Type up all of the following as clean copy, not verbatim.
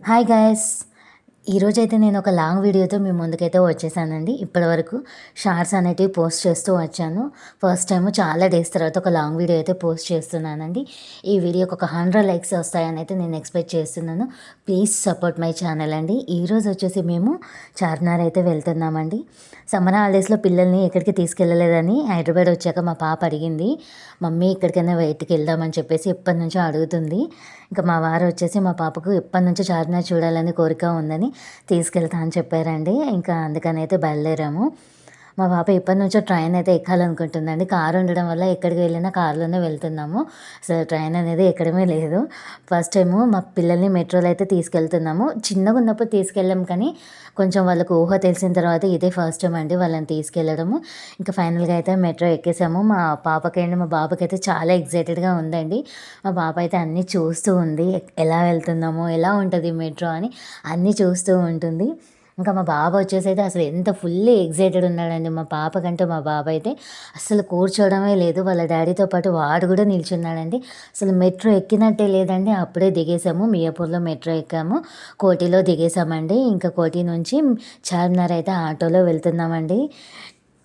Hi guys! ఈరోజైతే నేను ఒక లాంగ్ వీడియోతో మీ ముందుకైతే వచ్చేసానండి. ఇప్పటివరకు షార్ట్స్ అనేటివి పోస్ట్ చేస్తూ వచ్చాను. ఫస్ట్ టైం చాలా డేస్ తర్వాత ఒక లాంగ్ వీడియో అయితే పోస్ట్ చేస్తున్నానండి. ఈ వీడియోకి ఒక 100 లైక్స్ వస్తాయని అయితే నేను ఎక్స్పెక్ట్ చేస్తున్నాను. ప్లీజ్ సపోర్ట్ మై ఛానల్ అండి. ఈరోజు వచ్చేసి మేము చార్మినార్ అయితే వెళ్తున్నామండి. సమ్మర్ హాలిడేస్లో పిల్లల్ని ఎక్కడికి తీసుకెళ్ళలేదని హైదరాబాద్ వచ్చాక మా పాప అడిగింది, మమ్మీ ఎక్కడికైనా బయటికి వెళ్దామని చెప్పేసి ఎప్పటి నుంచో అడుగుతుంది. ఇంకా మా వారు వచ్చేసి మా పాపకు ఎప్పటి నుంచో చార్మినార్ చూడాలని కోరిక ఉందని తీసుకెళ్తా అని చెప్పారండి. ఇంకా అందుకని అయితే బయలుదేరాము. మా పాప ఎప్పటి నుంచో ట్రైన్ అయితే ఎక్కాలనుకుంటుందండి. కారు ఉండడం వల్ల ఎక్కడికి వెళ్ళినా కారులోనే వెళ్తున్నాము. అసలు ట్రైన్ అనేది ఎక్కడమే లేదు. ఫస్ట్ టైము మా పిల్లల్ని మెట్రోలో అయితే తీసుకెళ్తున్నాము. చిన్నగా ఉన్నప్పుడు తీసుకెళ్ళాం, కానీ కొంచెం వాళ్ళకు ఊహ తెలిసిన తర్వాత ఇదే ఫస్ట్ టైం అండి వాళ్ళని తీసుకెళ్ళడము. ఇంకా ఫైనల్గా అయితే మెట్రో ఎక్కేసాము. మా పాపకైనా మా బాబుకైతే చాలా ఎగ్జైటెడ్గా ఉందండి. మా పాప అయితే అన్నీ చూస్తూ ఉంది, ఎలా వెళ్తున్నామో, ఎలా ఉంటుంది మెట్రో అని అన్నీ చూస్తూ ఉంటుంది. ఇంకా మా బాబు వచ్చేసి అయితే అసలు ఎంత ఫుల్లీ ఎగ్జైటెడ్ ఉన్నాడండి. మా పాప కంటే మా బాబు అయితే అసలు కూర్చోవడమే లేదు. వాళ్ళ డాడీతో పాటు వాడు కూడా నిల్చున్నాడండి. అసలు మెట్రో ఎక్కినట్టే లేదండి. అప్పుడే దిగేసాము. మియాపూర్లో మెట్రో ఎక్కాము, కోటిలో దిగేసామండి. ఇంకా కోటి నుంచి చార్మినార్ అయితే ఆటోలో వెళ్తున్నామండి.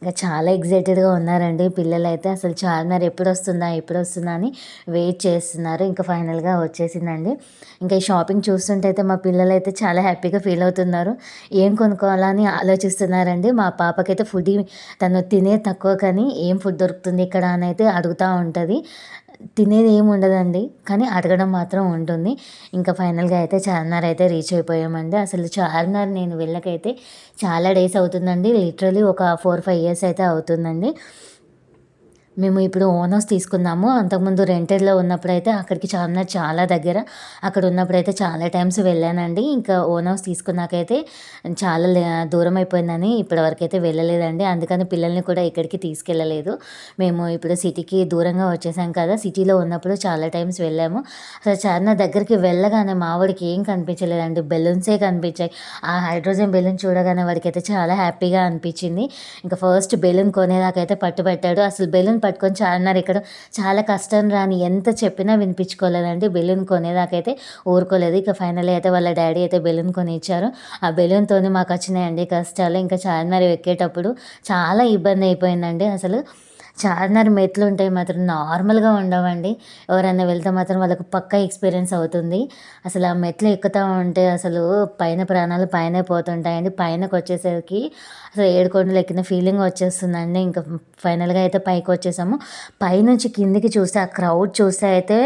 ఇంకా చాలా ఎగ్జైటెడ్గా ఉన్నారండి పిల్లలైతే. అసలు చార్మినార్ ఎప్పుడు వస్తుందా అని వెయిట్ చేస్తున్నారు. ఇంకా ఫైనల్గా వచ్చేసిందండి. ఇంకా ఈ షాపింగ్ చూస్తుంటే అయితే మా పిల్లలైతే చాలా హ్యాపీగా ఫీల్ అవుతున్నారు. ఏం కొనుక్కోవాలని ఆలోచిస్తున్నారండి. మా పాపకైతే తను తినే తక్కువ, కానీ ఏం ఫుడ్ దొరుకుతుంది ఇక్కడ అని అయితే అడుగుతూ ఉంటుంది. తినేది ఏమి ఉండదండి, కానీ అడగడం మాత్రం ఉంటుంది. ఇంకా ఫైనల్గా అయితే చార్మినార్ అయితే రీచ్ అయిపోయామండి. అసలు చార్మినార్ నేను వెళ్ళకైతే చాలా డేస్ అవుతుందండి. లిటరలీ ఒక 4-5 ఇయర్స్ అయితే అవుతుందండి. మేము ఇప్పుడు ఓన్ హౌస్ తీసుకున్నాము. అంతకుముందు రెంటెడ్లో ఉన్నప్పుడైతే అక్కడికి చార్మినార్ చాలా దగ్గర. అక్కడ ఉన్నప్పుడైతే చాలా టైమ్స్ వెళ్ళానండి. ఇంకా ఓన్ హౌస్ తీసుకున్నాకైతే చాలా దూరం అయిపోయిందని ఇప్పటివరకైతే వెళ్ళలేదండి. అందుకని పిల్లల్ని కూడా ఎక్కడికి తీసుకెళ్ళలేదు. మేము ఇప్పుడు సిటీకి దూరంగా వచ్చేసాం కదా. సిటీలో ఉన్నప్పుడు చాలా టైమ్స్ వెళ్ళాము. అసలు చార్మినార్ దగ్గరికి వెళ్ళగానే మా వాడికి ఏం కనిపించలేదండి, బెలూన్సే కనిపించాయి. ఆ హైడ్రోజన్ బెలూన్ చూడగానే వాడికైతే చాలా హ్యాపీగా అనిపించింది. ఇంకా ఫస్ట్ బెలూన్ కొనేదాకైతే పట్టుబట్టాడు. అసలు బెలూన్ పట్టుకొని చార్మినార్ ఇక్కడ చాలా కష్టం రాని ఎంత చెప్పినా వినిపించుకోలేదండి. బెలూన్ కొనేదాకైతే ఊరుకోలేదు. ఇక ఫైనల్ అయితే వాళ్ళ డాడీ అయితే బెలూన్ కొని ఇచ్చారు. ఆ బెలూన్తోనే మాకు వచ్చినాయండి కష్టాలు. ఇంకా చార్మినార్ ఎక్కేటప్పుడు చాలా ఇబ్బంది అయిపోయిందండి. అసలు చార్మినార్ మెట్లు ఉంటాయి మాత్రం నార్మల్గా ఉండవండి. ఎవరైనా వెళ్తే మాత్రం వాళ్ళకు పక్కా ఎక్స్పీరియన్స్ అవుతుంది. అసలు ఆ మెట్లు ఎక్కుతూ ఉంటే అసలు పైన ప్రాణాలు పైనే పోతుంటాయండి. పైనకి వచ్చేసరికి అసలు ఏడుకొండలు ఎక్కిన ఫీలింగ్ వచ్చేస్తుందండి. ఇంకా ఫైనల్గా అయితే పైకి వచ్చేసాము. పైనుంచి కిందికి చూస్తే ఆ క్రౌడ్ చూస్తే అయితే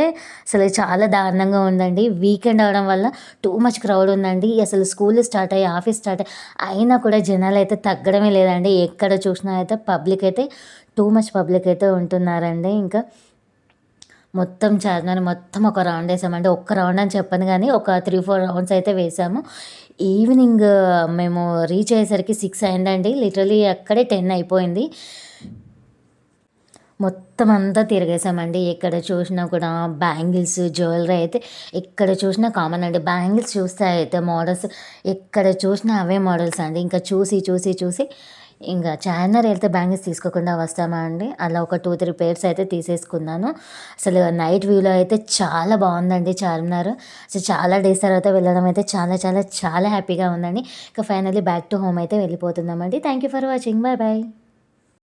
అసలు చాలా దారుణంగా ఉందండి. వీకెండ్ అవడం వల్ల టూ మచ్ క్రౌడ్ ఉందండి. అసలు స్కూల్ స్టార్ట్ అయ్యి ఆఫీస్ స్టార్ట్ అయినా కూడా జనాలు అయితే తగ్గడమే లేదండి. ఎక్కడ చూసినా అయితే పబ్లిక్ అయితే టూ మచ్ పబ్లిక్ అయితే ఉంటున్నారండి. ఇంకా మొత్తం చార్మినార్ మొత్తం ఒక రౌండ్ వేసామండి. ఒక్క రౌండ్ అని చెప్పను, కానీ ఒక 3-4 రౌండ్స్ అయితే వేసాము. ఈవినింగ్ మేము రీచ్ అయ్యేసరికి 6 అయిందండి. లిటరలీ అక్కడే 10 అయిపోయింది. మొత్తం అంతా తిరిగేసామండి. ఎక్కడ చూసినా కూడా బ్యాంగిల్స్, జ్యువెలరీ అయితే ఎక్కడ చూసినా కామన్ అండి. బ్యాంగిల్స్ చూస్తే అయితే మోడల్స్ ఎక్కడ చూసినా అవే మోడల్స్ అండి. ఇంకా చూసి చూసి చూసి ఇంకా చార్మినార్ వెళ్తే బ్యాంగిల్స్ తీసుకోకుండా వస్తామా అండి. అలా ఒక 2-3 పేర్స్ అయితే తీసేసుకున్నాను. అసలు నైట్ వ్యూలో అయితే చాలా బాగుందండి చార్మినార్. అసలు చాలా డేస్ తర్వాత వెళ్ళడం అయితే చాలా చాలా చాలా హ్యాపీగా ఉందండి. ఇంకా ఫైనల్లీ బ్యాక్ టు హోమ్ అయితే వెళ్ళిపోతున్నామండి. Thank you for watching. Bye bye.